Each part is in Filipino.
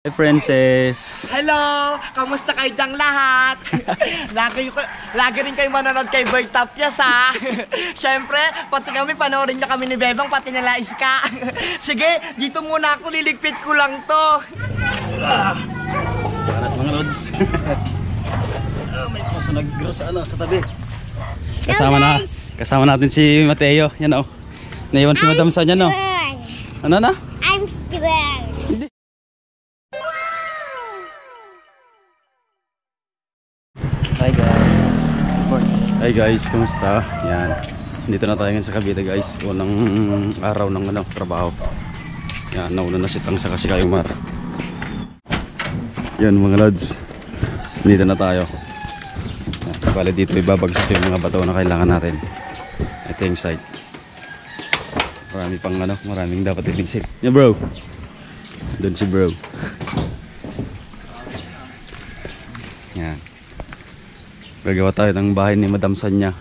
Hi, Princess! Hello! Kamusta kayo dang lahat? lagi rin kayo manonood kay Boy Tapias, ha? Siyempre, pati kami, panoorin niyo kami ni Bebang, pati nila Iska. Sige, dito muna ako, liligpit ko lang to. Banat mga lods. May puso nag-grow sa tabi. Kasama natin si Mateo. Yan o. Naiwan si Madam San yan o. Ano na? I'm strong. Hi guys. Hi guys, kumusta? Yan. Dito na tayo ngayon sa Cavite guys. Unang araw ng trabaho. Yan, nauna na si Tang sa kasi kayong Mar. Yan mga lads. Dito na tayo. Bale dito ibabagsak yung mga bato na kailangan natin. Ito yung site. Marami pang maraming dapat ilisip. Yeah bro. Doon si bro. Yan. Gagawa tayo ng bahay ni Madam Sanya.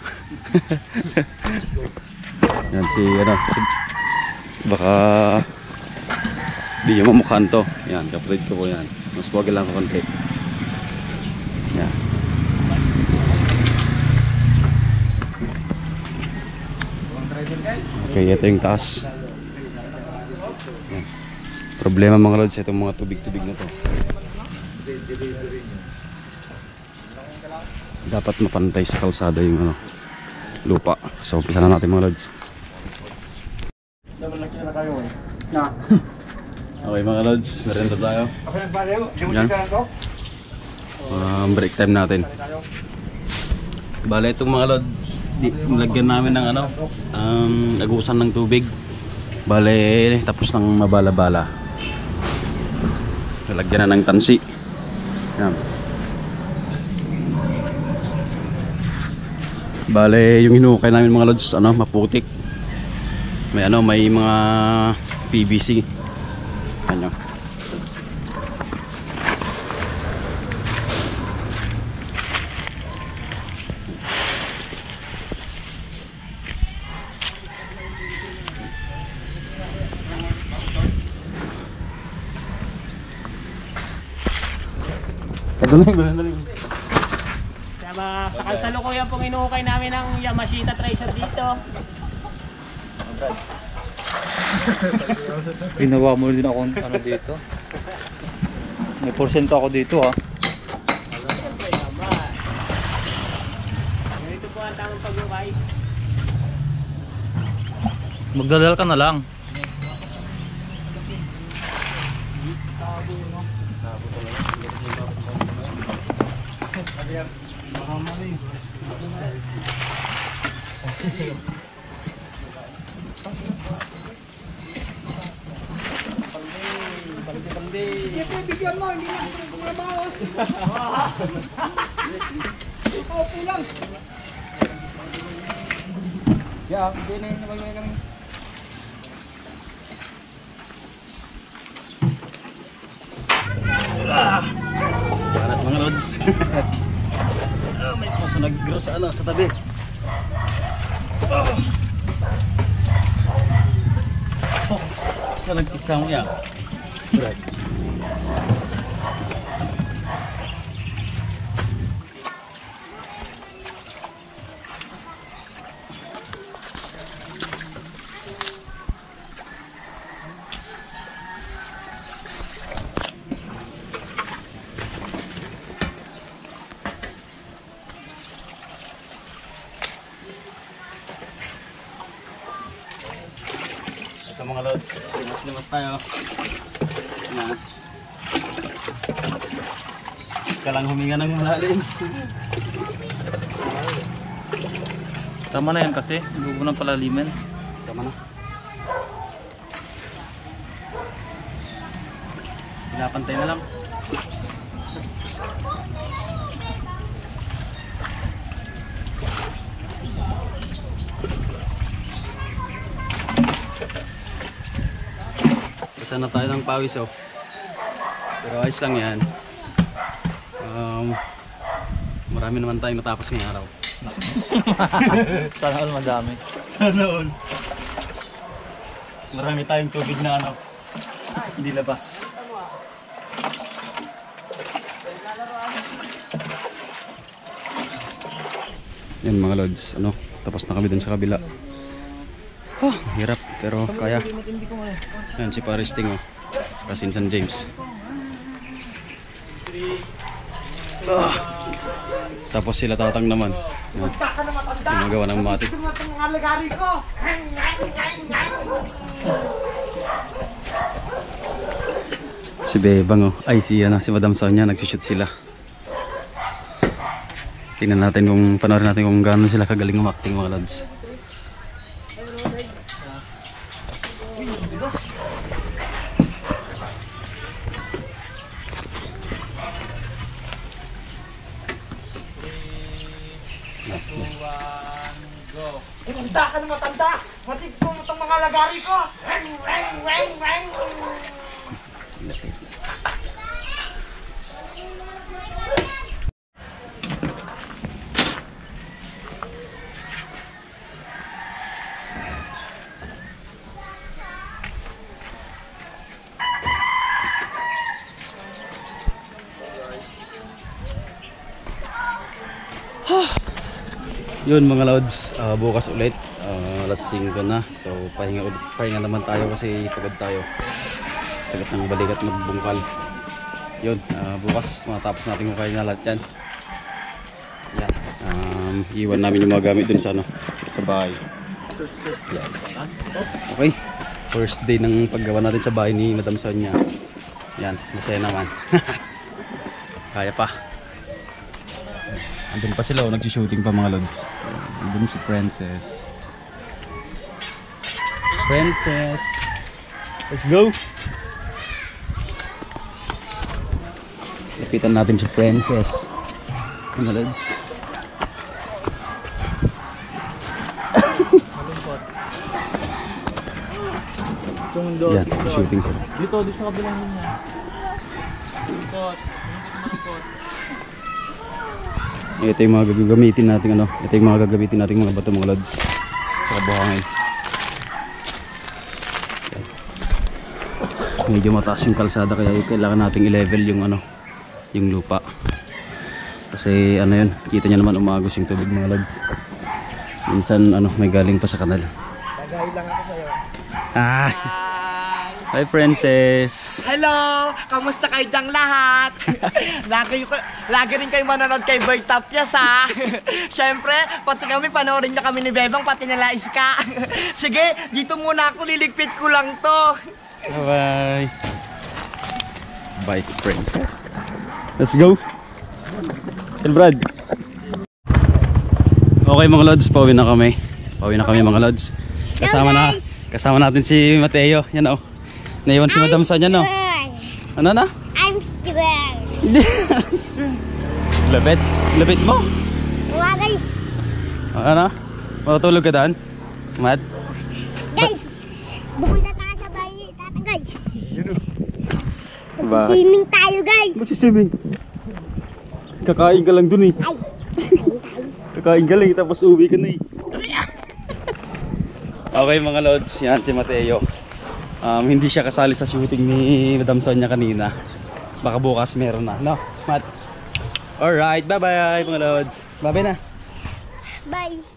Yan si baka di yung mamukhaan to. Yan, kapatid ko po yan. Mas wag lang ako konti. Yan. Okay, ito yung taas. Yan. Problema mga lods, itong mga tubig-tubig na to. Dapat mapantay sa kalsada yung lupa. So umpisa na natin mga lods. Okay mga lods, merenda tayo. Yan. Break time natin. Bale itong mga lods, nilagyan namin ng agusan ng tubig. Bale tapos ng mabala-bala. Nilagyan na ng tansi. Yan. Bale yung hinukay namin mga lods maputik. May may mga PVC. Ano? Galing. Sa kasalukuyan pong inuukay namin ng Yamashita Tracer dito. Ginawa mo din ako dito. May porsyento ako dito ha. Siyempre naman. Ganito po ang tamang pag-ukay. Magdadal ka na lang. Bigyan mo, hindi na ako kumabaw. Ikaw po lang. Yeah, hindi na yun naman kami. Banat mga lods. May puso nag-grow sa tabi. Basta nagtiksa mo yan. Right. Ito mga lods, limas-limas tayo. Yan. Ka lang huminga ng malalim. Tama na yan kasi, hindi mo nang palalimin. Tama na. Pinapantay na lang. Isa na tayo ng pawis pero ayos lang yan. Marami naman tayong natapos ngayong araw. Sana all madami. Sana all. Marami tayong tubig na hindi labas. Yan mga lods, ano, tapos na kami dun sa kabila. Hirap, pero kaya. Yan si Paris Ting, oh. Saka si San James. Tapos sila Tatang naman. Yan. Gumagawa ng matik. Si Bebang, oh. Ay, si Madam Sonia, nagsushoot sila. Tingnan natin panoorin natin kung gaano sila kagaling umakting mga lads. Tanda ka na matanda! Matigpo mo itong mga lagari ko! Reng, reng, reng, reng! Yun mga lods, bukas ulit, alas 5 na. So pahinga naman tayo kasi pagod tayo. Sagat ng balikat magbungkal. Yun, bukas matapos natin kung kaya na lahat yan. Yan, iwan namin yung mga gamit dun sa bahay. Yan. Okay, first day ng paggawa natin sa bahay ni Madam Sonia. Yan, masaya naman. Kaya pa. Andun pa sila, nagsi-shooting pa mga lods. Andun si Princess. Princess! Let's go! Lapitan natin si Princess. Mga lods. Yan, shooting sila. Dito sa kabilang niya. Dito. Ito yung mga gagamitin natin ito yung mga gagamitin natin mga bato mga lods sa kabuhangin. Medyo mataas yung kalsada kaya kailangan nating i-level yung lupa. Kasi yun, kita niya naman umagos yung tubig mga lods. Minsan may galing pa sa kanal. Tagay lang ako sa'yo. Hi Princess! Hello! Kamusta kayo dang lahat? lagi rin kayo manonood kay Boy Tapyas, ha? Siyempre, pati kami panoorin niyo kami ni Bebang, pati nila Iska. Sige, dito muna ako, liligpit ko lang to. Bye-bye! Bye Princess! Let's go! Tell Brad! Okay mga lods, pauwi na kami. Pauwi na kami mga lods. Kasama natin si Mateo. Yan o. Naiwan si Madam Sonia, no? Ano na? I'm strong. Labit? Labit mo? Mga guys. Ano? Matutulog ka daan? Mad? Guys, pupunta tayo sa bahay ni Tatang, guys. Bakit? Swimming tayo, guys. Magsiswimming? Kakain ka lang dun eh. Ay, Kakain ka lang tapos uwi ka na eh. Okay mga lods, yan si Mateo. Hindi siya kasali sa shooting ni Madam Sonia kanina. Baka bukas meron na, no? Matt? Alright, bye bye mga lods. Bye bye na. bye.